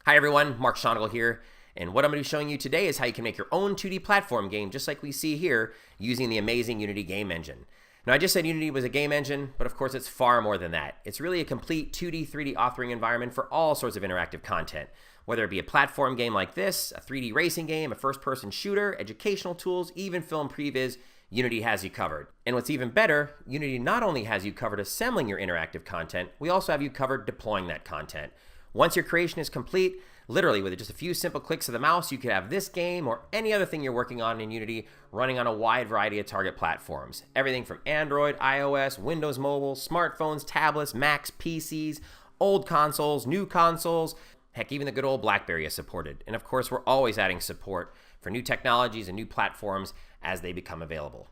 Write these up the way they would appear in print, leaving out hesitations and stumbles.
Hi everyone, Mark Schoennagel here, and what I'm going to be showing you today is how you can make your own 2D platform game just like we see here using the amazing Unity game engine. Now I just said Unity was a game engine, but of course it's far more than that. It's really a complete 2D, 3D authoring environment for all sorts of interactive content, whether it be a platform game like this, a 3D racing game, a first-person shooter, educational tools, even film previs. Unity has you covered. And what's even better, Unity not only has you covered assembling your interactive content, we also have you covered deploying that content. Once your creation is complete, literally with just a few simple clicks of the mouse, you could have this game or any other thing you're working on in Unity running on a wide variety of target platforms. Everything from Android, iOS, Windows Mobile, smartphones, tablets, Macs, PCs, old consoles, new consoles, heck, even the good old BlackBerry is supported. And of course, we're always adding support for new technologies and new platforms as they become available.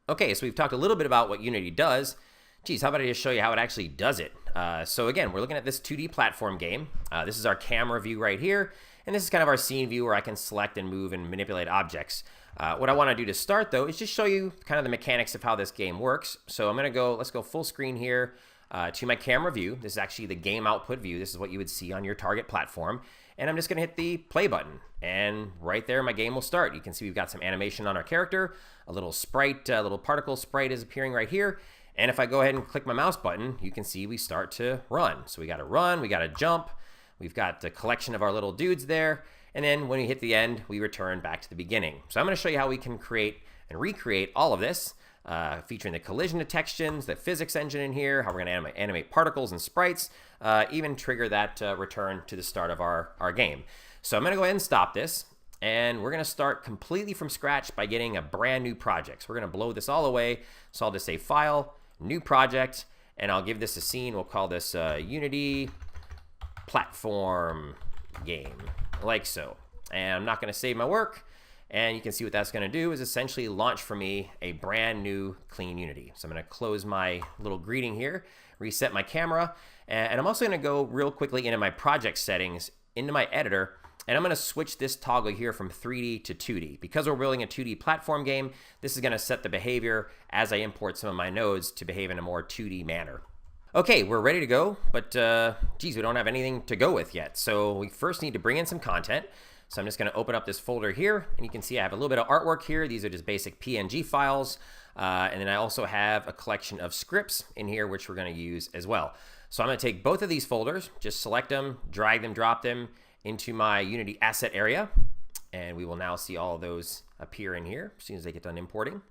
Okay, so we've talked a little bit about what Unity does. Geez, how about I just show you how it actually does it? So again, we're looking at this 2D platform game. This is our camera view right here, and this is kind of our scene view where I can select and move and manipulate objects. What I want to do to start though is just show you kind of the mechanics of how this game works. So I'm going to go, let's go full screen here to my camera view. This is actually the game output view. This is what you would see on your target platform. And I'm just going to hit the play button, and right there my game will start. You can see we've got some animation on our character, a little sprite, a little particle sprite is appearing right here. And if I go ahead and click my mouse button, you can see we start to run. So we got to run, we got to jump, we've got the collection of our little dudes there, and then when we hit the end, we return back to the beginning. So I'm going to show you how we can create and recreate all of this, featuring the collision detections, the physics engine in here, how we're going to animate particles and sprites, even trigger that return to the start of our game. So I'm going to go ahead and stop this, and we're going to start completely from scratch by getting a brand new project. So we're going to blow this all away. So I'll just say File, New Project, and I'll give this a scene. We'll call this Unity Platform Game, like so. And I'm not going to save my work. And you can see what that's going to do is essentially launch for me a brand new clean Unity. So I'm going to close my little greeting here, reset my camera, and I'm also going to go real quickly into my project settings, into my editor, and I'm going to switch this toggle here from 3D to 2D. Because we're building a 2D platform game, this is going to set the behavior as I import some of my nodes to behave in a more 2D manner. Okay, we're ready to go, but geez, we don't have anything to go with yet. So we first need to bring in some content. So I'm just going to open up this folder here, and you can see I have a little bit of artwork here. These are just basic PNG files. And then I also have a collection of scripts in here, which we're going to use as well. So I'm going to take both of these folders, just select them, drag them, drop them into my Unity asset area, and we will now see all of those appear in here as soon as they get done importing.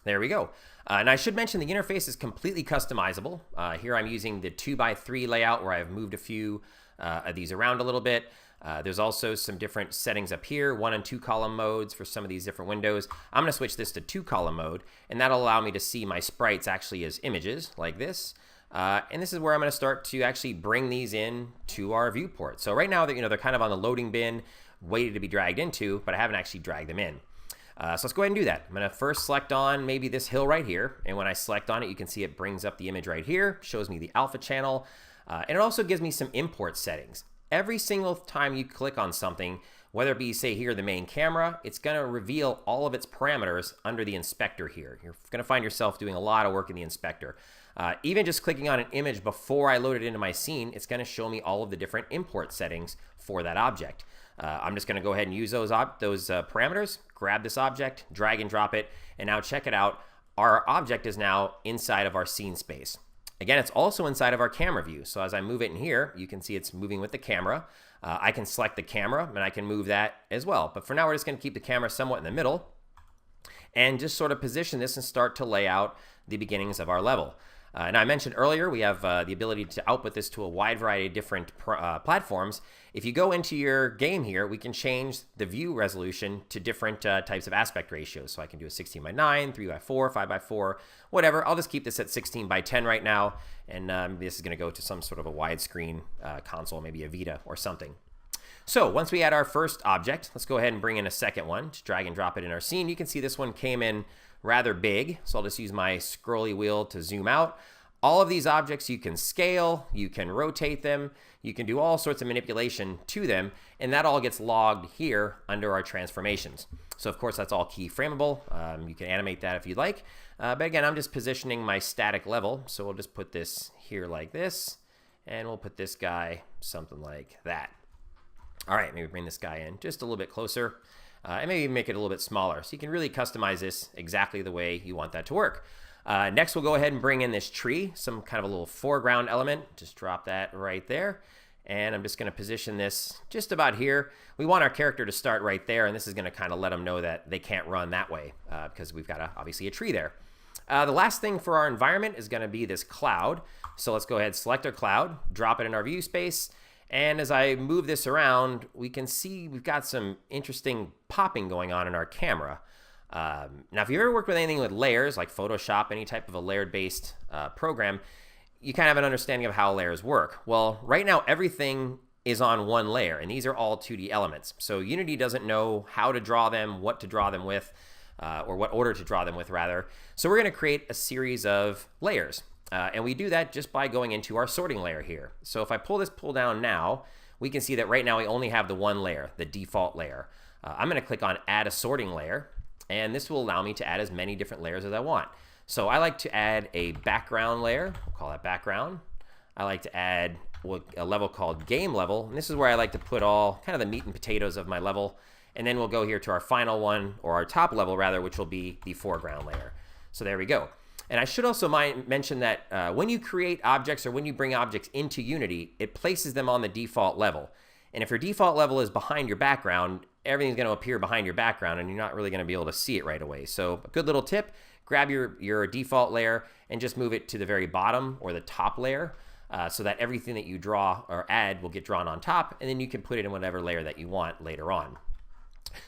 There we go. And I should mention the interface is completely customizable. Here I'm using the 2x3 layout where I've moved a few of these around a little bit. There's also some different settings up here, 1 and 2 column modes for some of these different windows. I'm going to switch this to 2 column mode, and that'll allow me to see my sprites actually as images like this. And this is where I'm going to start to actually bring these in to our viewport. So right now, they're kind of on the loading bin, waiting to be dragged into, but I haven't actually dragged them in. So let's go ahead and do that. I'm going to first select on maybe this hill right here. And when I select on it, you can see it brings up the image right here, shows me the alpha channel. And it also gives me some import settings. Every single time you click on something, whether it be, say here, the main camera, it's going to reveal all of its parameters under the inspector here. You're going to find yourself doing a lot of work in the inspector. Even just clicking on an image before I load it into my scene, it's going to show me all of the different import settings for that object. I'm just going to go ahead and use those parameters, grab this object, drag and drop it, and now check it out. Our object is now inside of our scene space. Again, it's also inside of our camera view. So as I move it in here, you can see it's moving with the camera. I can select the camera, and I can move that as well. But for now, we're just going to keep the camera somewhat in the middle and just sort of position this and start to lay out the beginnings of our level. And I mentioned earlier, we have the ability to output this to a wide variety of different platforms. If you go into your game here, we can change the view resolution to different types of aspect ratios. So I can do a 16:9, 3:4, 5:4, whatever. I'll just keep this at 16:10 right now. And this is going to go to some sort of a widescreen console, maybe a Vita or something. So once we add our first object, let's go ahead and bring in a second one. Just drag and drop it in our scene. You can see this one came in rather big, so I'll just use my scrolly wheel to zoom out. All of these objects you can scale, you can rotate them, you can do all sorts of manipulation to them, and that all gets logged here under our transformations. So of course that's all keyframeable. You can animate that if you'd like, but again, I'm just positioning my static level, so we'll just put this here like this, And we'll put this guy something like that. All right, maybe bring this guy in just a little bit closer. And maybe make it a little bit smaller. So you can really customize this exactly the way you want that to work. Next, we'll go ahead and bring in this tree, some kind of a little foreground element. Just drop that right there. And I'm just going to position this just about here. We want our character to start right there, and this is going to kind of let them know that they can't run that way because we've got obviously a tree there. The last thing for our environment is going to be this cloud. So let's go ahead, select our cloud, drop it in our view space. And as I move this around, we can see we've got some interesting popping going on in our camera. Now, if you've ever worked with anything with layers, like Photoshop, any type of a layered-based program, you kind of have an understanding of how layers work. Well, right now, everything is on one layer, and these are all 2D elements. So Unity doesn't know how to draw them, what to draw them with, or what order to draw them with, rather. So we're going to create a series of layers. And we do that just by going into our sorting layer here. So if I pull down now, we can see that right now we only have the one layer, the default layer. I'm going to click on Add a Sorting Layer, and this will allow me to add as many different layers as I want. So I like to add a background layer. We'll call that background. I like to add a level called Game Level, and this is where I like to put all kind of the meat and potatoes of my level. And then we'll go here to our final one, or our top level rather, which will be the foreground layer. So there we go. And I should also mention that when you create objects or when you bring objects into Unity, it places them on the default level. And if your default level is behind your background, everything's going to appear behind your background, and you're not really going to be able to see it right away. So a good little tip, grab your default layer and just move it to the very bottom or the top layer so that everything that you draw or add will get drawn on top, and then you can put it in whatever layer that you want later on.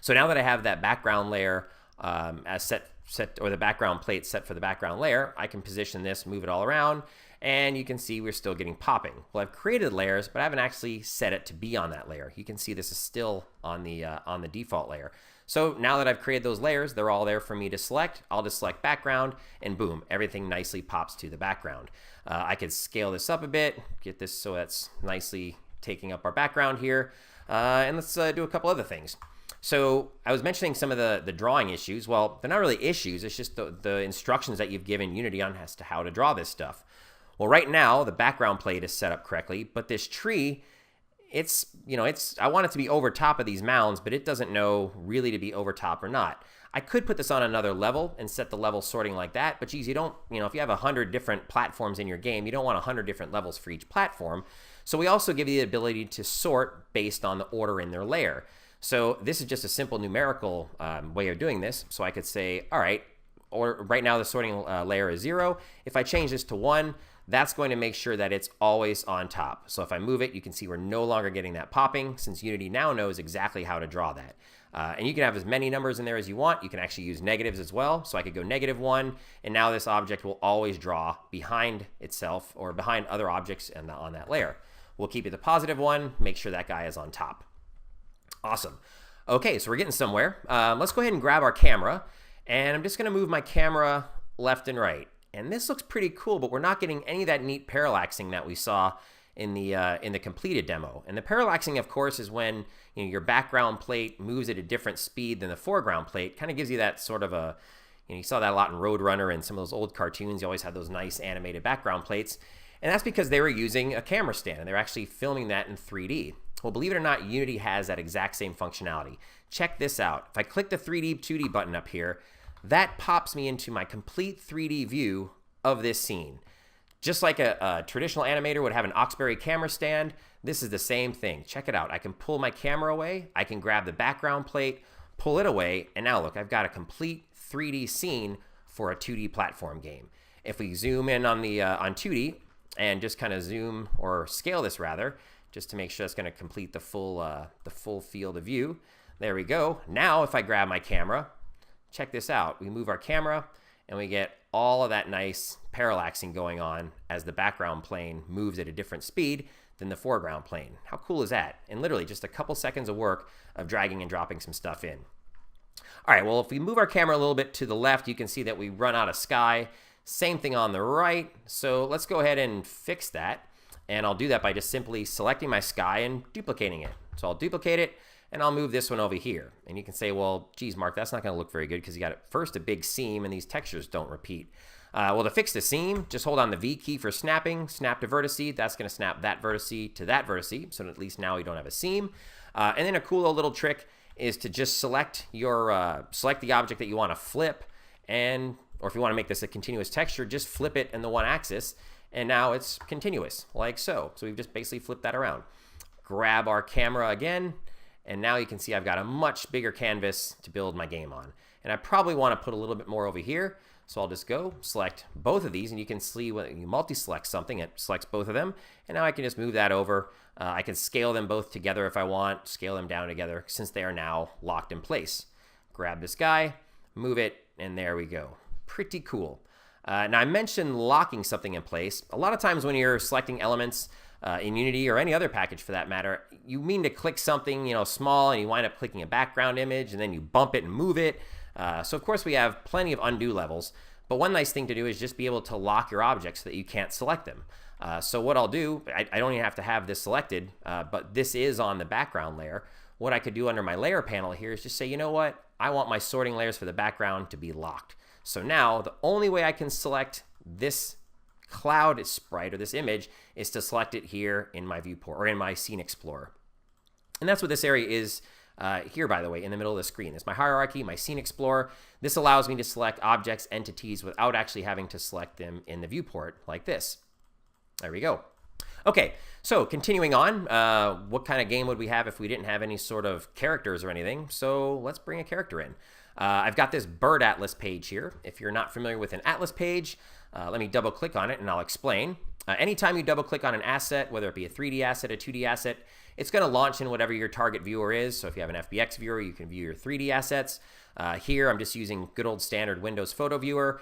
So now that I have that background layer as set, or the background plate set for the background layer, I can position this, move it all around, and you can see we're still getting popping. Well, I've created layers, but I haven't actually set it to be on that layer. You can see this is still on the default layer. So now that I've created those layers, they're all there for me to select. I'll just select background, and boom, everything nicely pops to the background. I could scale this up a bit, get this so that's nicely taking up our background here, and let's do a couple other things. So I was mentioning some of the drawing issues. Well, they're not really issues. It's just the instructions that you've given Unity on as to how to draw this stuff. Well, right now, the background plate is set up correctly, but this tree, I want it to be over top of these mounds, but it doesn't know really to be over top or not. I could put this on another level and set the level sorting like that, but geez, if you have 100 different platforms in your game, you don't want 100 different levels for each platform. So we also give you the ability to sort based on the order in their layer. So this is just a simple numerical way of doing this. So I could say, all right, or right now the sorting layer is 0. If I change this to 1, that's going to make sure that it's always on top. So if I move it, you can see we're no longer getting that popping, since Unity now knows exactly how to draw that. And you can have as many numbers in there as you want. You can actually use negatives as well. So I could go -1, and now this object will always draw behind itself or behind other objects on that layer. We'll keep it the +1, make sure that guy is on top. Awesome. Okay, so we're getting somewhere. Let's go ahead and grab our camera, and I'm just going to move my camera left and right. And this looks pretty cool, but we're not getting any of that neat parallaxing that we saw in the completed demo. And the parallaxing, of course, is when your background plate moves at a different speed than the foreground plate. Kind of gives you that sort of a, you saw that a lot in Roadrunner and some of those old cartoons. You always had those nice animated background plates. And that's because they were using a camera stand, and they're actually filming that in 3D. Well, believe it or not, Unity has that exact same functionality. Check this out. If I click the 3D 2D button up here, that pops me into my complete 3D view of this scene. Just like a traditional animator would have an Oxbury camera stand, this is the same thing. Check it out. I can pull my camera away, I can grab the background plate, pull it away, and now look, I've got a complete 3D scene for a 2D platform game. If we zoom in on 2D and just kind of zoom or scale this rather, just to make sure it's going to complete the full field of view. There we go. Now if I grab my camera, check this out. We move our camera and we get all of that nice parallaxing going on as the background plane moves at a different speed than the foreground plane. How cool is that? And literally just a couple seconds of work of dragging and dropping some stuff in. All right, well, if we move our camera a little bit to the left, you can see that we run out of sky. Same thing on the right. So let's go ahead and fix that. And I'll do that by just simply selecting my sky and duplicating it. So I'll duplicate it, and I'll move this one over here. And you can say, well, geez, Mark, that's not going to look very good because you got first a big seam, and these textures don't repeat. Well, to fix the seam, just hold on the V key for snapping, snap to vertice. That's going to snap that vertice to that vertice, so at least now you don't have a seam. And then a cool little trick is to just select the object that you want to flip, or if you want to make this a continuous texture, just flip it in the one axis, and now it's continuous, like so. So we've just basically flipped that around. Grab our camera again, and now you can see I've got a much bigger canvas to build my game on. And I probably want to put a little bit more over here, so I'll just go select both of these, and you can see when you multi-select something, it selects both of them, and now I can just move that over. I can scale them both together if I want, scale them down together, since they are now locked in place. Grab this guy, move it, and there we go. Pretty cool. Now I mentioned locking something in place. A lot of times when you're selecting elements in Unity or any other package for that matter, you mean to click something small, and you wind up clicking a background image, and then you bump it and move it. So of course we have plenty of undo levels, but one nice thing to do is just be able to lock your objects so that you can't select them. So what I'll do, I don't even have to have this selected, but this is on the background layer. What I could do under my layer panel here is just say, you know what, I want my sorting layers for the background to be locked. So now the only way I can select this cloud sprite or this image is to select it here in my viewport or in my Scene Explorer. And that's what this area is here, by the way, in the middle of the screen. It's my hierarchy, my Scene Explorer. This allows me to select objects, entities, without actually having to select them in the viewport like this. There we go. Okay, so continuing on, what kind of game would we have if we didn't have any sort of characters or anything? So let's bring a character in. I've got this bird atlas page here. If you're not familiar with an atlas page, let me double click on it and I'll explain. Anytime you double click on an asset, whether it be a 3D asset, a 2D asset, it's going to launch in whatever your target viewer is. So if you have an FBX viewer, you can view your 3D assets. Here I'm just using good old standard Windows Photo Viewer.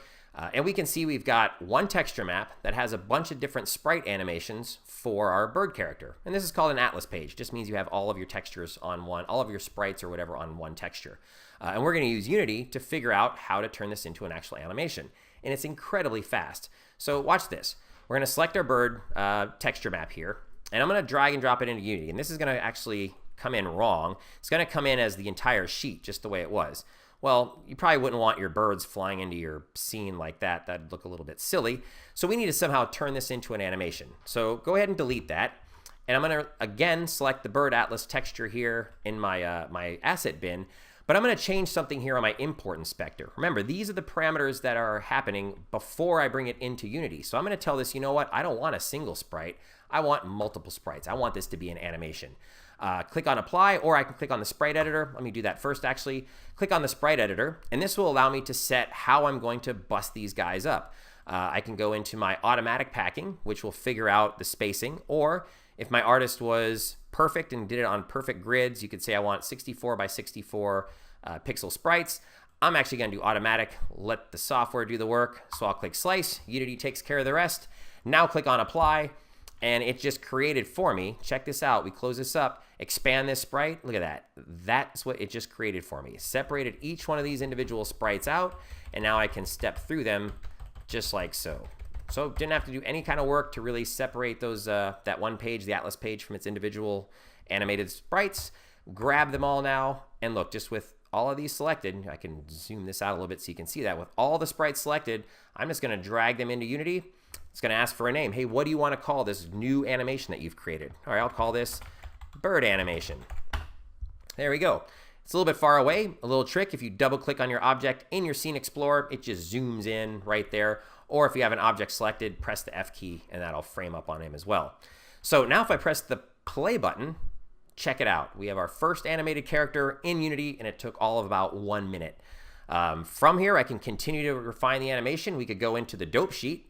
And we can see we've got one texture map that has a bunch of different sprite animations for our bird character. And this is called an atlas page. Just means you have all of your textures on one, all of your sprites or whatever on one texture. And we're going to use Unity to figure out how to turn this into an actual animation. And it's incredibly fast. So watch this. We're going to select our bird texture map here. And I'm going to drag and drop it into Unity. And this is going to actually come in wrong. It's going to come in as the entire sheet, just the way it was. Well, you probably wouldn't want your birds flying into your scene like that. That'd look a little bit silly. So we need to somehow turn this into an animation. So go ahead and delete that. And I'm going to, again, select the bird atlas texture here in my, my asset bin. But I'm going to change something here on my import inspector. Remember, these are the parameters that are happening before I bring it into Unity. So I'm going to tell this, you know what? I don't want a single sprite. I want multiple sprites. I want this to be an animation. Click on apply, or I can click on the sprite editor. Let me do that first, actually. Click on the sprite editor, and this will allow me to set how I'm going to bust these guys up. I can go into my automatic packing, which will figure out the spacing, or if my artist was perfect and did it on perfect grids, you could say I want 64 by 64 pixel sprites. I'm actually going to do automatic, let the software do the work. So I'll click slice, Unity takes care of the rest. Now click on apply, and it just created for me. Check this out. We close this up, expand this sprite. Look at that. That's what it just created for me. Separated each one of these individual sprites out, and now I can step through them just like so. So didn't have to do any kind of work to really separate those that one page, the atlas page, from its individual animated sprites. Grab them all now, and look, just with all of these selected, I can zoom this out a little bit so you can see that. With all the sprites selected, I'm just going to drag them into Unity. It's going to ask for a name. Hey, what do you want to call this new animation that you've created? All right, I'll call this bird animation. There we go. It's a little bit far away. A little trick, if you double click on your object in your Scene Explorer, it just zooms in right there. Or if you have an object selected, press the F key and that'll frame up on him as well. So now if I press the play button, check it out. We have our first animated character in Unity, and it took all of about 1 minute. From here, I can continue to refine the animation. We could go into the dope sheet.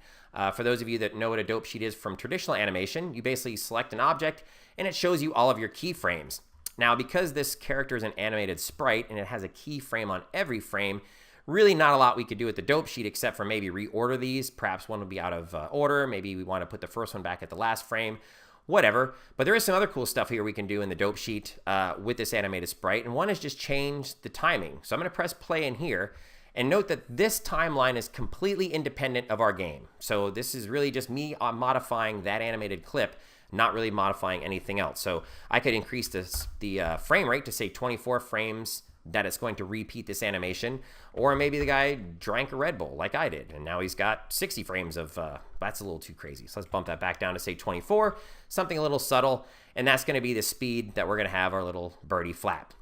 For those of you that know what a dope sheet is from traditional animation, you basically select an object and it shows you all of your keyframes. Now, because this character is an animated sprite and it has a keyframe on every frame, really not a lot we could do with the dope sheet except for maybe reorder these. Perhaps one would be out of order. Maybe we want to put the first one back at the last frame, whatever. But there is some other cool stuff here we can do in the dope sheet with this animated sprite. And one is just change the timing. So I'm going to press play in here. And note that this timeline is completely independent of our game. So this is really just me modifying that animated clip, not really modifying anything else. So I could increase the frame rate to say 24 frames that it's going to repeat this animation, or maybe the guy drank a Red Bull like I did, and now he's got 60 frames of, that's a little too crazy. So let's bump that back down to say 24, something a little subtle, and that's gonna be the speed that we're gonna have our little birdie flap.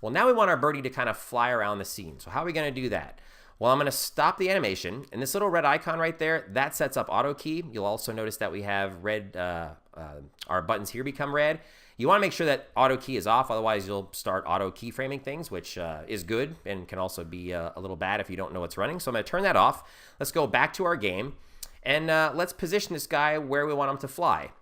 Well, now we want our birdie to kind of fly around the scene. So how are we gonna do that? Well, I'm gonna stop the animation, and this little red icon right there, that sets up auto key. You'll also notice that we have red, our buttons here become red. You wanna make sure that auto key is off, otherwise you'll start auto keyframing things, which is good and can also be a little bad if you don't know what's running. So I'm gonna turn that off. Let's go back to our game, and let's position this guy where we want him to fly.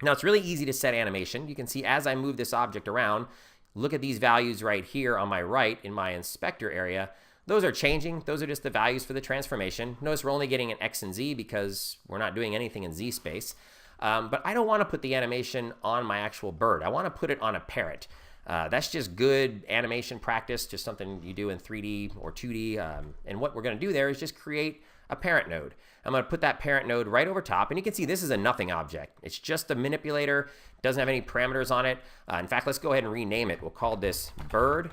Now, it's really easy to set animation. You can see as I move this object around, look at these values right here on my right in my inspector area. Those are changing. Those are just the values for the transformation. Notice we're only getting an X and Z because we're not doing anything in Z space. But I don't want to put the animation on my actual bird. I want to put it on a parent. That's just good animation practice, just something you do in 3D or 2D. And what we're going to do there is just create a parent node. I'm going to put that parent node right over top, and you can see this is a nothing object. It's just a manipulator, doesn't have any parameters on it. In fact, let's go ahead and rename it. We'll call this bird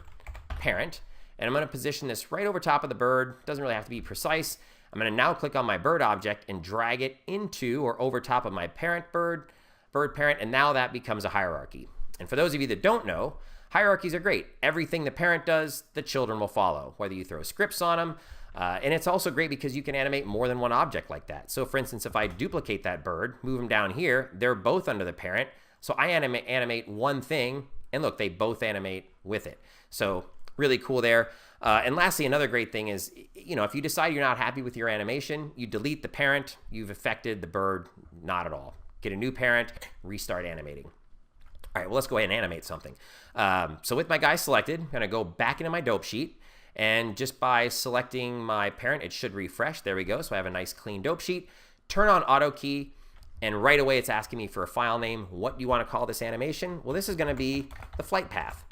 parent. And I'm going to position this right over top of the bird. Doesn't really have to be precise. I'm going to now click on my bird object and drag it into or over top of my parent bird parent, and now that becomes a hierarchy. And for those of you that don't know, hierarchies are great. Everything the parent does, the children will follow, whether you throw scripts on them. And it's also great because you can animate more than one object like that. So for instance, if I duplicate that bird, move them down here, they're both under the parent. So I animate one thing, and look, they both animate with it. So really cool there. And lastly, another great thing is, if you decide you're not happy with your animation, you delete the parent, you've affected the bird, not at all. Get a new parent, restart animating. All right, well, let's go ahead and animate something. So with my guy selected, I'm gonna go back into my dope sheet, and just by selecting my parent, it should refresh. There we go, so I have a nice clean dope sheet. Turn on auto key, and right away it's asking me for a file name. What do you wanna call this animation? Well, this is gonna be the flight path.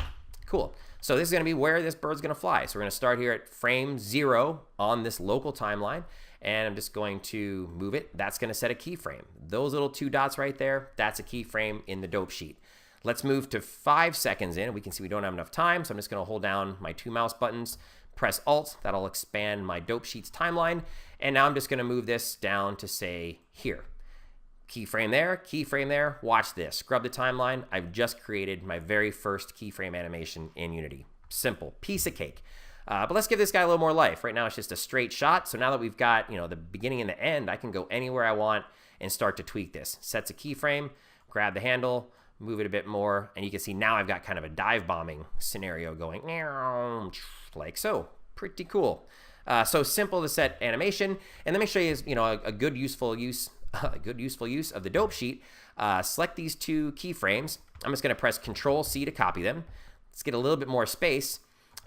Cool. So this is gonna be where this bird's gonna fly. So we're gonna start here at frame 0 on this local timeline, and I'm just going to move it. That's gonna set a keyframe. Those little 2 dots right there, that's a keyframe in the dope sheet. Let's move to 5 seconds in. We can see we don't have enough time, so I'm just gonna hold down my 2 mouse buttons, press Alt, that'll expand my dope sheet's timeline, and now I'm just gonna move this down to say here. Keyframe there, watch this. Scrub the timeline. I've just created my very first keyframe animation in Unity. Simple, piece of cake. But let's give this guy a little more life. Right now it's just a straight shot, so now that we've got the beginning and the end, I can go anywhere I want and start to tweak this. Sets a keyframe, grab the handle, move it a bit more, and you can see now I've got kind of a dive bombing scenario going like so. Pretty cool. So simple to set animation, and let me show you a good useful use of the dope sheet. Select these 2 keyframes. I'm just going to press Control-C to copy them. Let's get a little bit more space.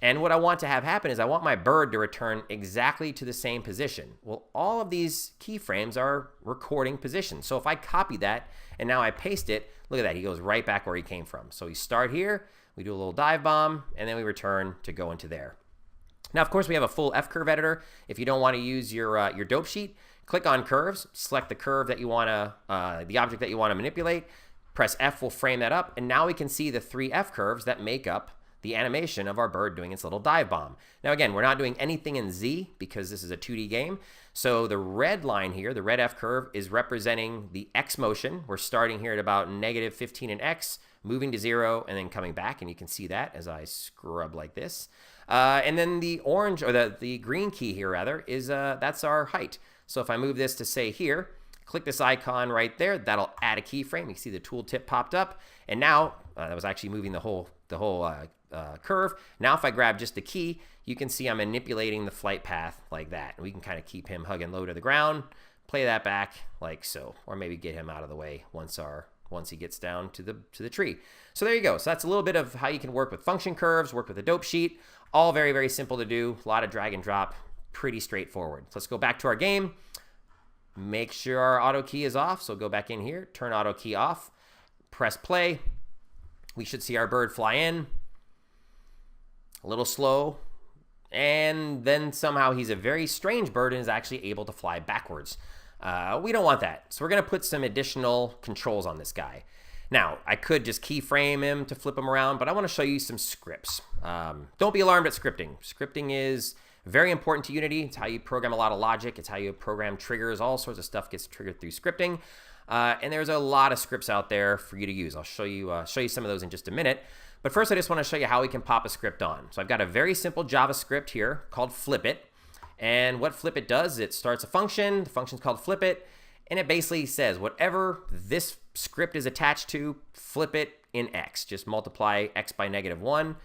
And what I want to have happen is I want my bird to return exactly to the same position. Well, all of these keyframes are recording positions. So if I copy that and now I paste it, look at that. He goes right back where he came from. So we start here, we do a little dive bomb, and then we return to go into there. Now, of course, we have a full F-curve editor. If you don't want to use your dope sheet, click on curves, select the curve that you want to, the object that you want to manipulate, press F will frame that up, and now we can see the 3 F curves that make up the animation of our bird doing its little dive bomb. Now again, we're not doing anything in Z because this is a 2D game, so the red line here, the red F curve, is representing the X motion. We're starting here at about -15 in X, moving to 0, and then coming back, and you can see that as I scrub like this. And then the orange, or the green key here rather, is that's our height. So if I move this to say here, click this icon right there, that'll add a keyframe. You can see the tooltip popped up, and now that was actually moving the whole curve. Now if I grab just the key, you can see I'm manipulating the flight path like that, and we can kind of keep him hugging low to the ground, play that back like so, or maybe get him out of the way once he gets down to the tree. So there you go. So that's a little bit of how you can work with function curves, work with a dope sheet. All very, very simple to do. A lot of drag and drop. Pretty straightforward. So let's go back to our game. Make sure our auto key is off. So go back in here, turn auto key off, press play. We should see our bird fly in. A little slow. And then somehow he's a very strange bird and is actually able to fly backwards. We don't want that. So we're going to put some additional controls on this guy. Now, I could just keyframe him to flip him around, but I want to show you some scripts. Don't be alarmed at scripting. Scripting is very important to Unity. It's how you program a lot of logic. It's how you program triggers. All sorts of stuff gets triggered through scripting. And there's a lot of scripts out there for you to use. I'll show you some of those in just a minute. But first, I just want to show you how we can pop a script on. So I've got a very simple JavaScript here called flipit. And what flipit does is it starts a function. The function's called flipit. And it basically says whatever this script is attached to, flip it in X. Just multiply X by -1.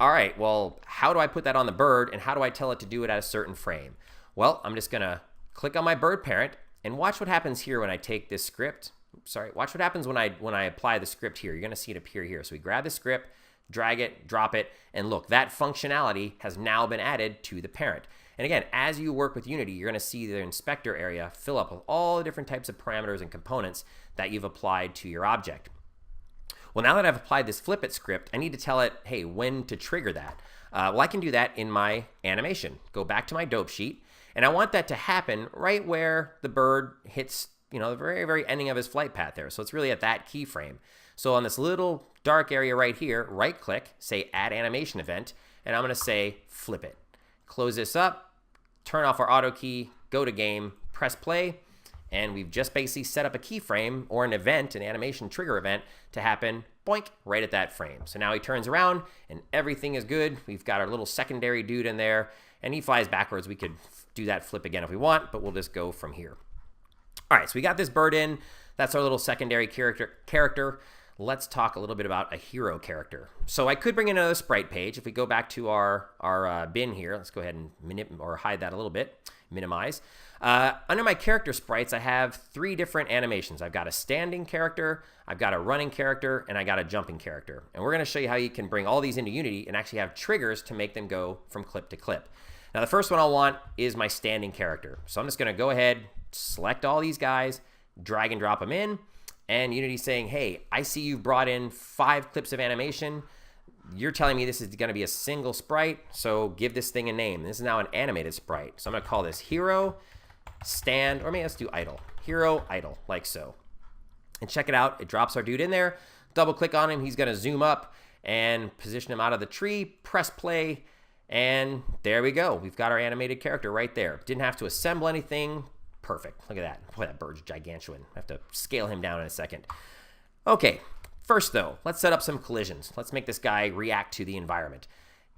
All right, well, how do I put that on the bird, and how do I tell it to do it at a certain frame? Well, I'm just going to click on my bird parent, and watch what happens here when I take this script. Watch what happens when I apply the script here. You're going to see it appear here. So we grab the script, drag it, drop it, and look, that functionality has now been added to the parent. And again, as you work with Unity, you're going to see the inspector area fill up with all the different types of parameters and components that you've applied to your object. Well, now that I've applied this flipit script, I need to tell it, hey, when to trigger that. Well, I can do that in my animation. Go back to my dope sheet, and I want that to happen right where the bird hits, the very, very ending of his flight path there. So it's really at that keyframe. So on this little dark area right here, right click, say add animation event, and I'm going to say flip it. Close this up. Turn off our auto key, go to game, press play, and we've just basically set up a keyframe or an event, an animation trigger event, to happen, boink, right at that frame. So now he turns around and everything is good. We've got our little secondary dude in there, and he flies backwards. We could do that flip again if we want, but we'll just go from here. All right, so we got this bird in. That's our little secondary character. Let's talk a little bit about a hero character. So I could bring in another sprite page. If we go back to our bin here, let's go ahead and hide that a little bit, minimize. Under my character sprites, I have 3 different animations. I've got a standing character, I've got a running character, and I got a jumping character. And we're going to show you how you can bring all these into Unity and actually have triggers to make them go from clip to clip. Now the first one I'll want is my standing character. So I'm just going to go ahead, select all these guys, drag and drop them in. And Unity's saying, hey, I see you've brought in 5 clips of animation. You're telling me this is going to be a single sprite, so give this thing a name. This is now an animated sprite. So I'm going to call this hero, stand, or maybe let's do idle. Hero, idle, like so. And check it out. It drops our dude in there. Double click on him. He's going to zoom up and position him out of the tree. Press play, and there we go. We've got our animated character right there. Didn't have to assemble anything. Perfect. Look at that. Boy, that bird's gigantuan. I have to scale him down in a second. Okay, first though, let's set up some collisions. Let's make this guy react to the environment.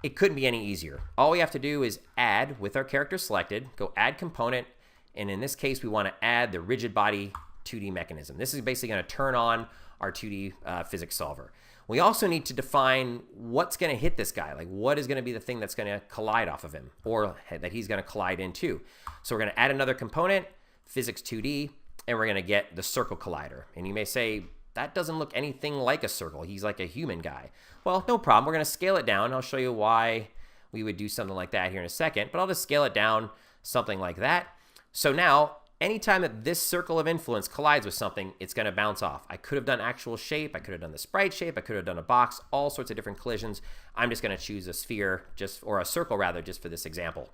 It couldn't be any easier. All we have to do is add, with our character selected, go add component, and in this case, we want to add the rigid body 2D mechanism. This is basically going to turn on our 2D physics solver. We also need to define what's going to hit this guy. Like, what is going to be the thing that's going to collide off of him, or that he's going to collide into. So we're going to add another component, physics 2D, and we're going to get the circle collider. And you may say, that doesn't look anything like a circle. He's like a human guy. Well, no problem. We're going to scale it down. I'll show you why we would do something like that here in a second, but I'll just scale it down something like that. So now, anytime that this circle of influence collides with something, it's going to bounce off. I could have done actual shape. I could have done the sprite shape. I could have done a box, all sorts of different collisions. I'm just going to choose a sphere, or a circle rather, just for this example.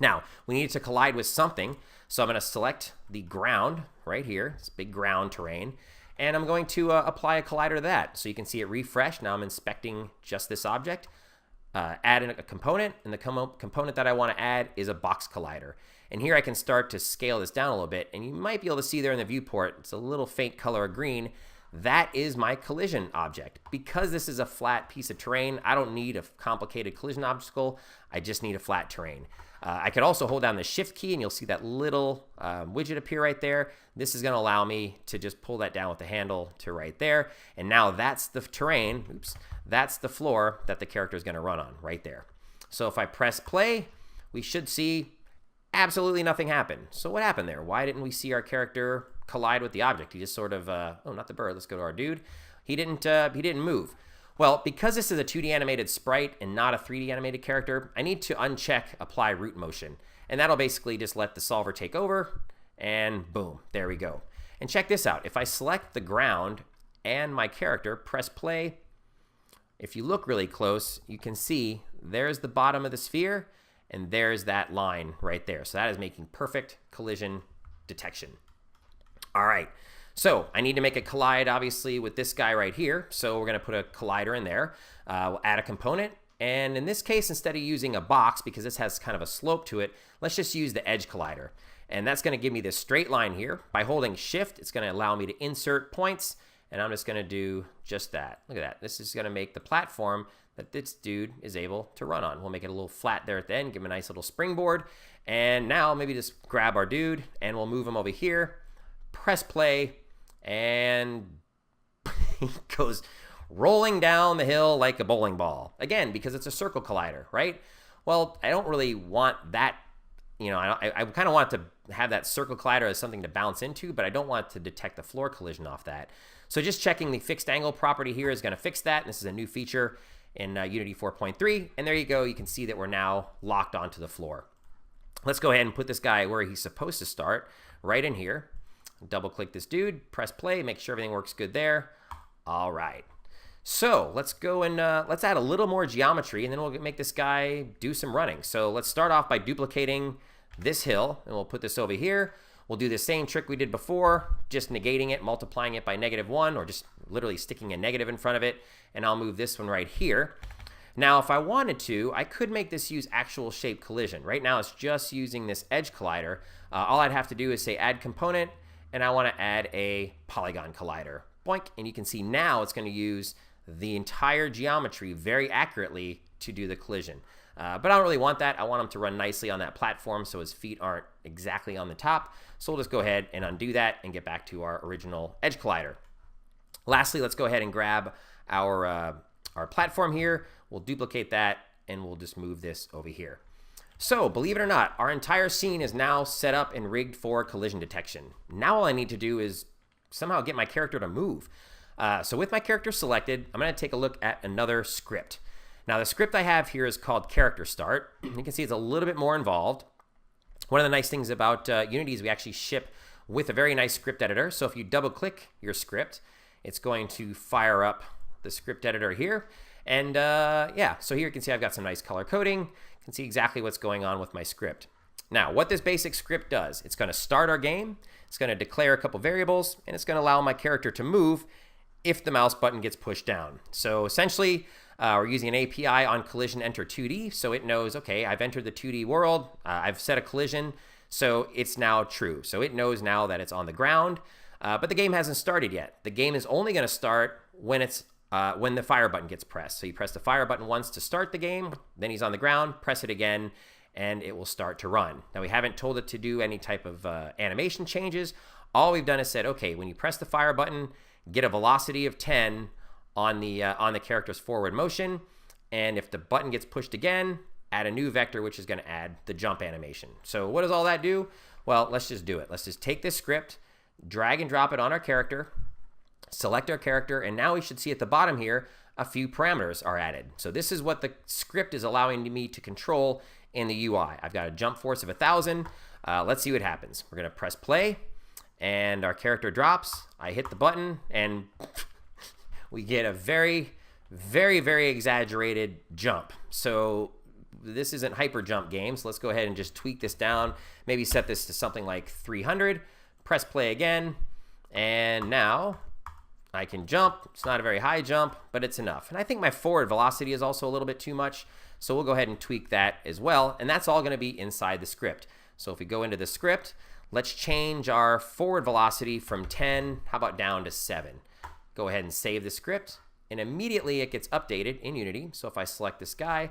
Now, we need to collide with something, so I'm going to select the ground right here, this big ground terrain, and I'm going to apply a collider to that. So you can see it refresh. Now I'm inspecting just this object. Add in a component, and the component that I want to add is a box collider. And here I can start to scale this down a little bit, and you might be able to see there in the viewport, it's a little faint color of green. That is my collision object. Because this is a flat piece of terrain, I don't need a complicated collision obstacle. I just need a flat terrain. I could also hold down the shift key, and you'll see that little widget appear right there. This is going to allow me to just pull that down with the handle to right there. And now that's the terrain. Oops. That's the floor that the character is going to run on right there. So if I press play, we should see absolutely nothing happen. So what happened there? Why didn't we see our character collide with the object? He just sort of, oh, not the bird. Let's go to our dude. He didn't move. Well, because this is a 2D animated sprite and not a 3D animated character, I need to uncheck apply root motion. And that'll basically just let the solver take over, and boom, there we go. And check this out. If I select the ground and my character, press play, if you look really close, you can see there's the bottom of the sphere, and there's that line right there. So that is making perfect collision detection. All right. So I need to make a collide, obviously, with this guy right here. So we're going to put a collider in there. We'll add a component. And in this case, instead of using a box, because this has kind of a slope to it, let's just use the edge collider. And that's going to give me this straight line here. By holding shift, it's going to allow me to insert points. And I'm just going to do just that. Look at that. This is going to make the platform that this dude is able to run on. We'll make it a little flat there at the end, give him a nice little springboard. And now maybe just grab our dude and we'll move him over here, press play, and he goes rolling down the hill like a bowling ball. Again, because it's a circle collider, right? Well, I don't really want that, you know, I kind of want to have that circle collider as something to bounce into, but I don't want to detect the floor collision off that. So just checking the fixed angle property here is going to fix that. This is a new feature in Unity 4.3. And there you go. You can see that we're now locked onto the floor. Let's go ahead and put this guy where he's supposed to start, right in here. Double click this dude, press play, make sure everything works good there. All right. So let's go and let's add a little more geometry, and then we'll make this guy do some running. So let's start off by duplicating this hill, and we'll put this over here. We'll do the same trick we did before, just negating it, multiplying it by -1, or just literally sticking a negative in front of it, and I'll move this one right here. Now, if I wanted to, I could make this use actual shape collision. Right now, it's just using this edge collider. All I'd have to do is say add component, and I want to add a polygon collider. Boink, and you can see now it's going to use the entire geometry very accurately to do the collision. But I don't really want that. I want him to run nicely on that platform so his feet aren't exactly on the top. So we'll just go ahead and undo that and get back to our original edge collider. Lastly, let's go ahead and grab our platform here. We'll duplicate that and we'll just move this over here. So believe it or not, our entire scene is now set up and rigged for collision detection. Now all I need to do is somehow get my character to move. So with my character selected, I'm going to take a look at another script. Now the script I have here is called character start. You can see it's a little bit more involved. One of the nice things about Unity is we actually ship with a very nice script editor. So if you double click your script, it's going to fire up the script editor here. And yeah, so here you can see I've got some nice color coding. You can see exactly what's going on with my script. Now, what this basic script does, it's going to start our game, it's going to declare a couple variables, and it's going to allow my character to move if the mouse button gets pushed down. So essentially, we're using an API on collision enter 2D, so it knows, okay, I've entered the 2D world, I've set a collision, so it's now true. So it knows now that it's on the ground, but the game hasn't started yet. The game is only going to start when when the fire button gets pressed. So you press the fire button once to start the game, then he's on the ground, press it again, and it will start to run. Now we haven't told it to do any type of animation changes. All we've done is said, okay, when you press the fire button, get a velocity of 10 on the character's forward motion, and if the button gets pushed again, add a new vector, which is going to add the jump animation. So what does all that do? Well, let's just do it. Let's just take this script, drag and drop it on our character, select our character, and now we should see at the bottom here a few parameters are added. So this is what the script is allowing me to control in the UI. I've got a jump force of 1,000. Let's see what happens. We're going to press play, and our character drops. I hit the button, and we get a very, very, very exaggerated jump. So this isn't hyper jump games. Let's go ahead and just tweak this down. Maybe set this to something like 300. Press play again, and now I can jump. It's not a very high jump, but it's enough. And I think my forward velocity is also a little bit too much, so we'll go ahead and tweak that as well. And that's all going to be inside the script. So if we go into the script, let's change our forward velocity from 10, how about down to 7. Go ahead and save the script, and immediately it gets updated in Unity. So if I select this guy,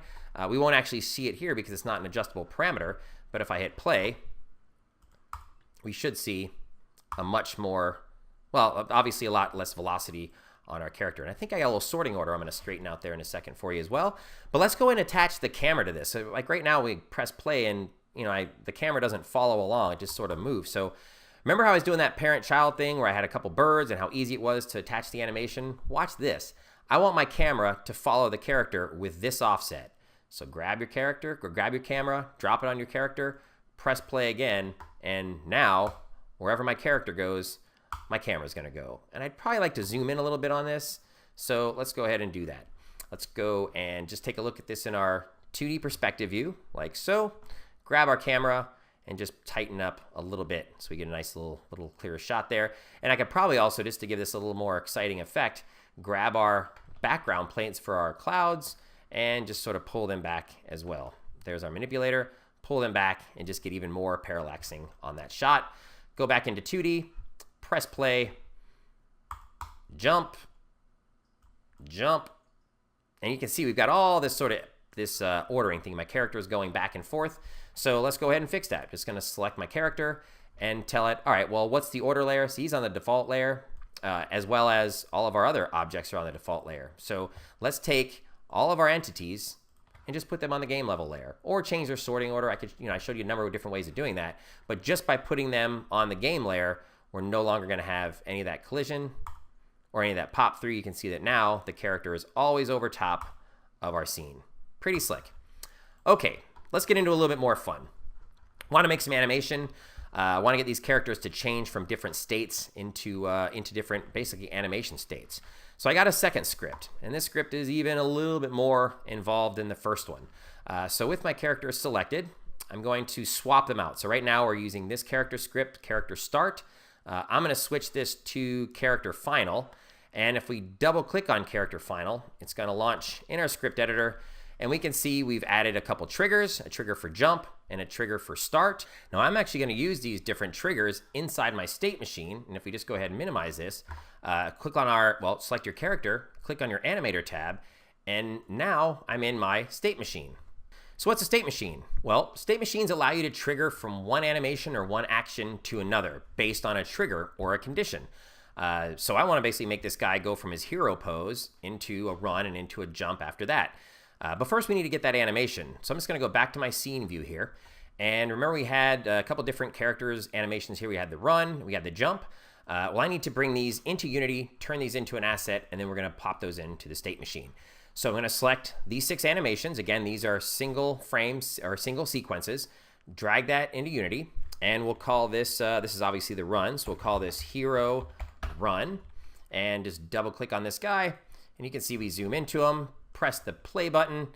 we won't actually see it here because it's not an adjustable parameter, but if I hit play, we should see a much more, well, obviously a lot less velocity on our character. And I think I got a little sorting order I'm going to straighten out there in a second for you as well. But let's go and attach the camera to this. So like right now we press play and the camera doesn't follow along, it just sort of moves. So remember how I was doing that parent-child thing where I had a couple birds and how easy it was to attach the animation? Watch this. I want my camera to follow the character with this offset. So grab your character, or grab your camera, drop it on your character, press play again, and now wherever my character goes, my camera's gonna go. And I'd probably like to zoom in a little bit on this. So let's go ahead and do that. Let's go and just take a look at this in our 2D perspective view, like so. Grab our camera, and just tighten up a little bit so we get a nice little clearer shot there. And I could probably also, just to give this a little more exciting effect, grab our background planes for our clouds and just sort of pull them back as well. There's our manipulator, pull them back and just get even more parallaxing on that shot. Go back into 2D, press play, jump, jump, and you can see we've got all this sort of ordering thing. My character is going back and forth. So let's go ahead and fix that. Just going to select my character and tell it, all right, well, what's the order layer? So he's on the default layer, as well as all of our other objects are on the default layer. So let's take all of our entities and just put them on the game level layer, or change their sorting order. I showed you a number of different ways of doing that, but just by putting them on the game layer, we're no longer going to have any of that collision or any of that pop through. You can see that now the character is always over top of our scene. Pretty slick. Okay, let's get into a little bit more fun. Want to make some animation. Want to get these characters to change from different states into different, basically, animation states. So I got a second script, and this script is even a little bit more involved than the first one. So with my characters selected, I'm going to swap them out. So right now we're using this character script, character start. I'm going to switch this to character final. And if we double click on character final, it's going to launch in our script editor. And we can see we've added a couple triggers, a trigger for jump and a trigger for start. Now I'm actually going to use these different triggers inside my state machine. And if we just go ahead and minimize this, click on select your character, click on your animator tab, and now I'm in my state machine. So what's a state machine? Well, state machines allow you to trigger from one animation or one action to another based on a trigger or a condition. So I want to basically make this guy go from his hero pose into a run and into a jump after that. But first we need to get that animation. So I'm just going to go back to my scene view here. And remember we had a couple different characters, animations here. We had the run, we had the jump. Well, I need to bring these into Unity, turn these into an asset, and then we're going to pop those into the state machine. So I'm going to select these 6 animations. Again, these are single frames or single sequences. Drag that into Unity, and we'll call this, this is obviously the run, so we'll call this hero run, and just double click on this guy, and you can see we zoom into him, press the play button,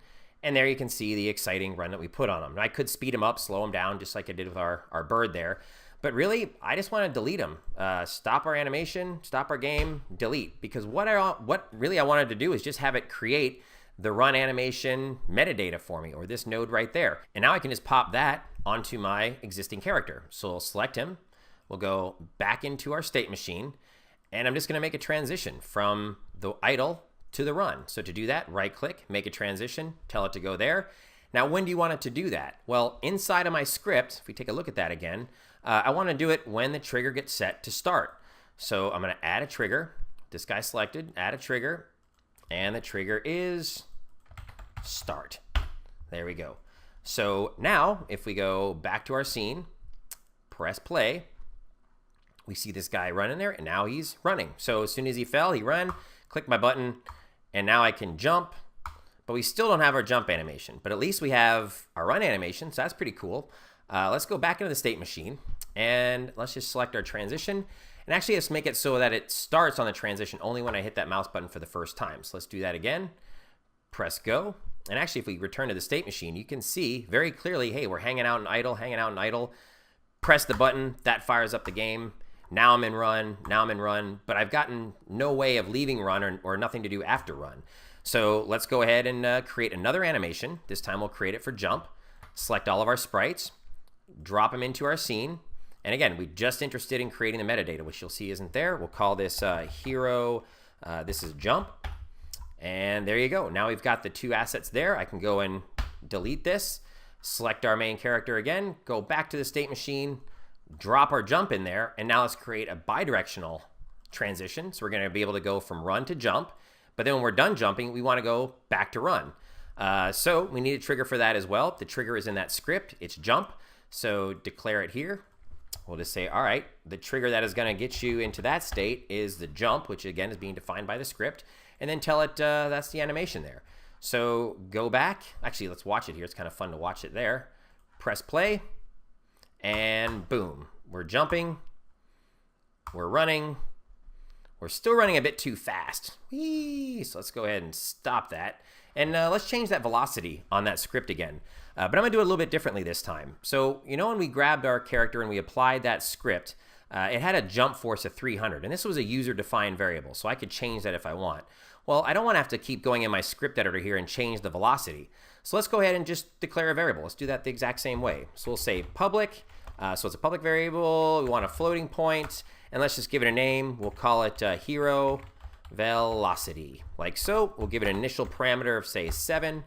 and there you can see the exciting run that we put on him. Now, I could speed him up, slow him down, just like I did with our bird there, but really, I just want to delete him. Stop our animation, stop our game, delete, because what really I wanted to do is just have it create the run animation metadata for me, or this node right there. And now I can just pop that onto my existing character. So we'll select him, we'll go back into our state machine, and I'm just going to make a transition from the idle to the run. So to do that, right click, make a transition, tell it to go there. Now, when do you want it to do that? Well, inside of my script, if we take a look at that again, I want to do it when the trigger gets set to start. So I'm going to add a trigger, this guy selected, add a trigger, and the trigger is start. There we go. So now if we go back to our scene, press play, we see this guy running there, and now he's running. So as soon as he fell, he ran, click my button, and now I can jump, but we still don't have our jump animation, but at least we have our run animation, so that's pretty cool. Let's go back into the state machine, and let's just select our transition, and actually let's make it so that it starts on the transition only when I hit that mouse button for the first time. So let's do that again, press go, and actually if we return to the state machine, you can see very clearly, hey, we're hanging out in idle, press the button, that fires up the game. Now I'm in run, but I've gotten no way of leaving run or nothing to do after run. So let's go ahead and create another animation. This time we'll create it for jump. Select all of our sprites, drop them into our scene. And again, we're just interested in creating the metadata, which you'll see isn't there. We'll call this hero, this is jump. And there you go. Now we've got the 2 assets there. I can go and delete this, select our main character again, go back to the state machine, drop our jump in there, and now let's create a bidirectional transition. So we're going to be able to go from run to jump, but then when we're done jumping, we want to go back to run. So we need a trigger for that as well. The trigger is in that script. It's jump. So declare it here. We'll just say, all right, the trigger that is going to get you into that state is the jump, which again is being defined by the script, and then tell it that's the animation there. So go back. Actually, let's watch it here. It's kind of fun to watch it there. Press play. And boom, we're jumping, we're running, we're still running a bit too fast. Whee! So let's go ahead and stop that. And let's change that velocity on that script again. But I'm going to do it a little bit differently this time. So, you know, when we grabbed our character and we applied that script, it had a jump force of 300. And this was a user-defined variable, so I could change that if I want. Well, I don't want to have to keep going in my script editor here and change the velocity. So let's go ahead and just declare a variable. Let's do that the exact same way. So we'll say public. So it's a public variable. We want a floating point. And let's just give it a name. We'll call it hero velocity, like so. We'll give it an initial parameter of, say, 7.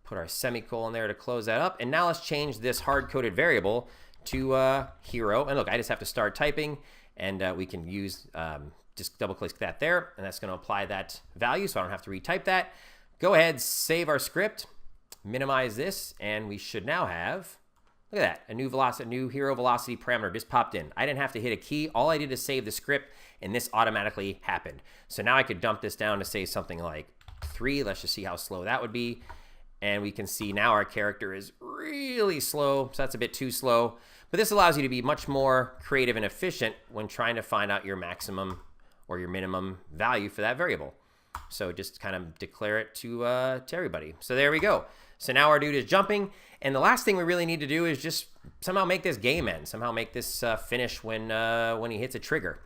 Put our semicolon there to close that up. And now let's change this hard-coded variable to hero. And look, I just have to start typing, and we can use, just double-click that there, and that's going to apply that value, so I don't have to retype that. Go ahead, save our script, minimize this, and we should now have, look at that, a new velocity, new hero velocity parameter just popped in. I didn't have to hit a key. All I did is save the script, and this automatically happened. So now I could dump this down to say something like 3. Let's just see how slow that would be. And we can see now our character is really slow, so that's a bit too slow. But this allows you to be much more creative and efficient when trying to find out your maximum or your minimum value for that variable. So just kind of declare it to everybody. So there we go. So now our dude is jumping. And the last thing we really need to do is just somehow make this game end, somehow make this finish when he hits a trigger.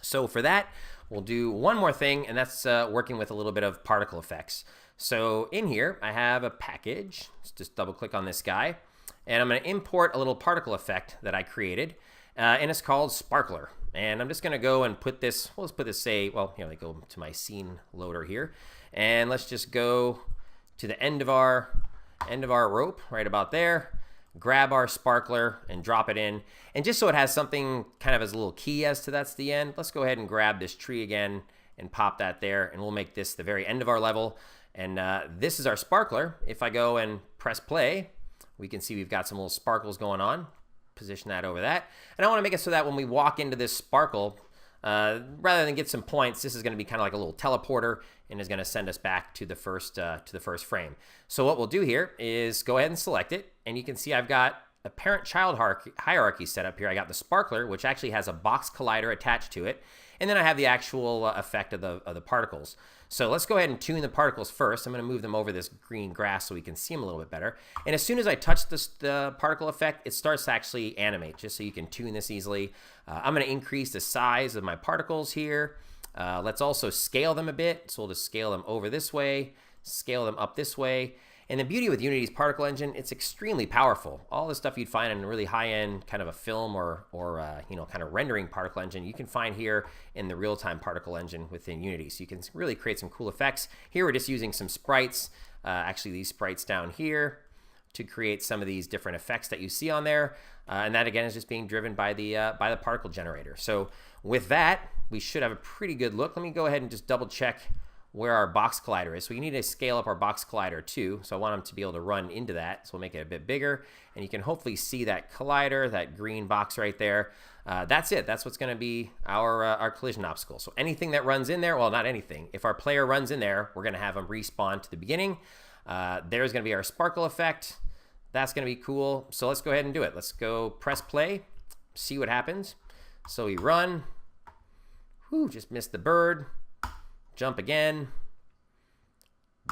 So for that, we'll do one more thing, and that's working with a little bit of particle effects. So in here, I have a package. Let's just double click on this guy. And I'm going to import a little particle effect that I created. And it's called Sparkler. And I'm just going to go and put this, well, let's put this, say, well, here, let me go to my scene loader here. And let's just go to the end of our rope, right about there. Grab our sparkler and drop it in. And just so it has something kind of as a little key as to that's the end, let's go ahead and grab this tree again and pop that there. And we'll make this the very end of our level. And this is our sparkler. If I go and press play, we can see we've got some little sparkles going on. Position that over that. And I want to make it so that when we walk into this sparkle, rather than get some points, this is going to be kind of like a little teleporter and is going to send us back to the first frame. So what we'll do here is go ahead and select it. And you can see I've got a parent-child hierarchy set up here. I got the sparkler, which actually has a box collider attached to it. And then I have the actual effect of the particles. So let's go ahead and tune the particles first. I'm going to move them over this green grass so we can see them a little bit better. And as soon as I touch the particle effect, it starts to actually animate, just so you can tune this easily. I'm going to increase the size of my particles here. Let's also scale them a bit. So we'll just scale them over this way, scale them up this way. And the beauty with Unity's particle engine, it's extremely powerful. All the stuff you'd find in a really high-end kind of a film or kind of rendering particle engine, you can find here in the real-time particle engine within Unity. So you can really create some cool effects. Here we're just using some sprites, actually these sprites down here, to create some of these different effects that you see on there. And that again is just being driven by the particle generator. So with that, we should have a pretty good look. Let me go ahead and just double check where our box collider is. So we need to scale up our box collider too. So I want them to be able to run into that. So we'll make it a bit bigger. And you can hopefully see that collider, that green box right there. That's it. That's what's going to be our collision obstacle. So anything that runs in there, well, not anything. If our player runs in there, we're going to have them respawn to the beginning. There's going to be our sparkle effect. That's going to be cool. So let's go ahead and do it. Let's go press play, see what happens. So we run. Whew, just missed the bird. Jump again.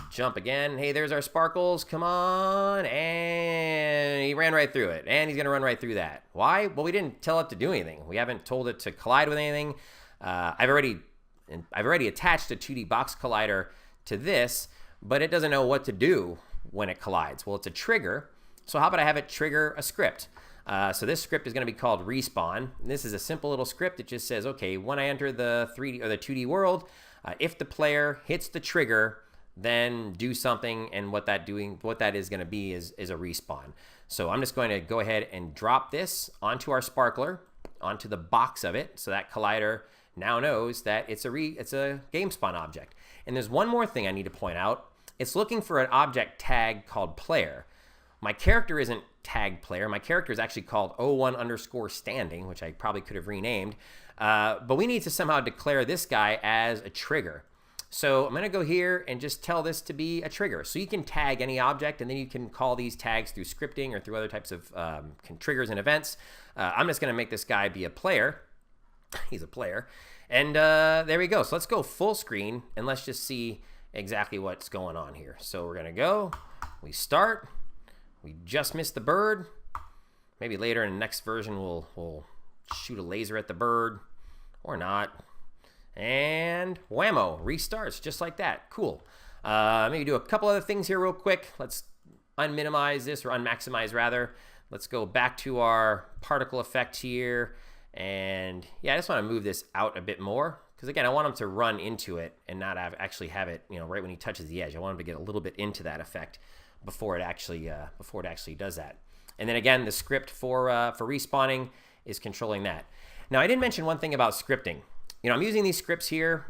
Jump again. Hey, there's our sparkles. Come on. And he ran right through it. And he's going to run right through that. Why? Well, we didn't tell it to do anything. We haven't told it to collide with anything. I've already attached a 2D box collider to this, but it doesn't know what to do when it collides. Well, it's a trigger. So how about I have it trigger a script? So this script is going to be called respawn. And this is a simple little script that just says, okay, when I enter the 3D or the 2D world, if the player hits the trigger, then do something, and what that is going to be is a respawn. So I'm just going to go ahead and drop this onto our sparkler, onto the box of it, so that collider now knows that it's a game spawn object. And there's one more thing I need to point out. It's looking for an object tag called player. My character isn't tag player. My character is actually called O1_standing, which I probably could have renamed. But we need to somehow declare this guy as a trigger. So I'm going to go here and just tell this to be a trigger. So you can tag any object, and then you can call these tags through scripting or through other types of triggers and events. I'm just going to make this guy be a player. He's a player. And there we go. So let's go full screen and let's just see exactly what's going on here. So we're gonna go, we start, we just missed the bird. Maybe later in the next version we'll shoot a laser at the bird or not. And whammo, restarts just like that. Cool. Maybe do a couple other things here real quick. Let's unminimize this, or unmaximize rather. Let's go back to our particle effect here. And yeah, I just want to move this out a bit more because again, I want him to run into it and not actually have it, right when he touches the edge. I want him to get a little bit into that effect before it actually does that. And then again, the script for respawning is controlling that. Now, I didn't mention one thing about scripting. I'm using these scripts here.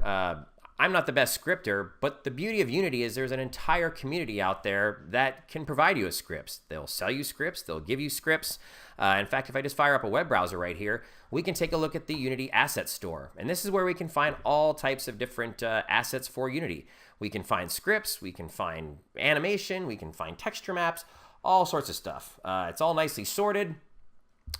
I'm not the best scripter, but the beauty of Unity is there's an entire community out there that can provide you with scripts. They'll sell you scripts. They'll give you scripts. In fact, if I just fire up a web browser right here, we can take a look at the Unity Asset Store. And this is where we can find all types of different assets for Unity. We can find scripts. We can find animation. We can find texture maps, all sorts of stuff. It's all nicely sorted.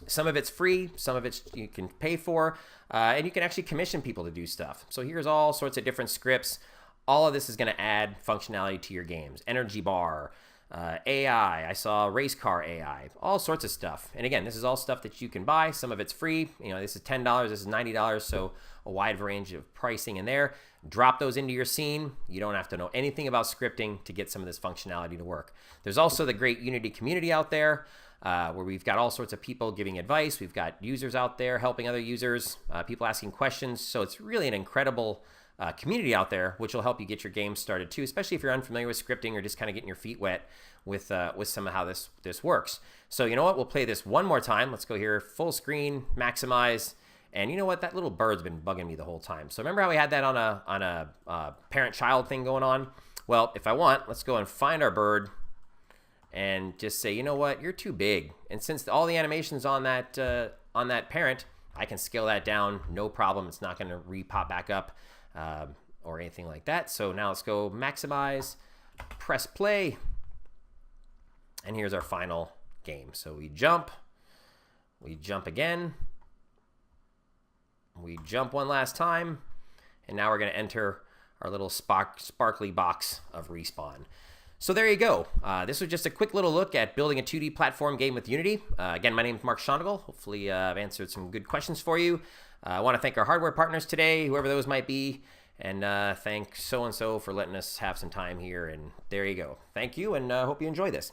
Some of it's free, some of it's you can pay for, and you can actually commission people to do stuff. So here's all sorts of different scripts. All of this is going to add functionality to your games. Energy bar, AI, I saw race car AI, all sorts of stuff. And again, this is all stuff that you can buy. Some of it's free. This is $10, this is $90, so a wide range of pricing in there. Drop those into your scene. You don't have to know anything about scripting to get some of this functionality to work. There's also the great Unity community out there. Where we've got all sorts of people giving advice. We've got users out there helping other users, people asking questions. So it's really an incredible community out there, which will help you get your game started too, especially if you're unfamiliar with scripting or just kind of getting your feet wet with some of how this works. So you know what? We'll play this one more time. Let's go here, full screen, maximize. And you know what? That little bird's been bugging me the whole time. So remember how we had that on a parent-child thing going on? Well, if I want, let's go and find our bird and just say, you know what, you're too big. And since all the animation's on that parent, I can scale that down, no problem. It's not going to re-pop back up or anything like that. So now let's go maximize, press play, and here's our final game. So we jump again, we jump one last time, and now we're going to enter our little sparkly box of respawn. So there you go. This was just a quick little look at building a 2D platform game with Unity. Again, my name is Mark Schoennagel. Hopefully I've answered some good questions for you. I want to thank our hardware partners today, whoever those might be, and thank so-and-so for letting us have some time here. And there you go. Thank you, and hope you enjoy this.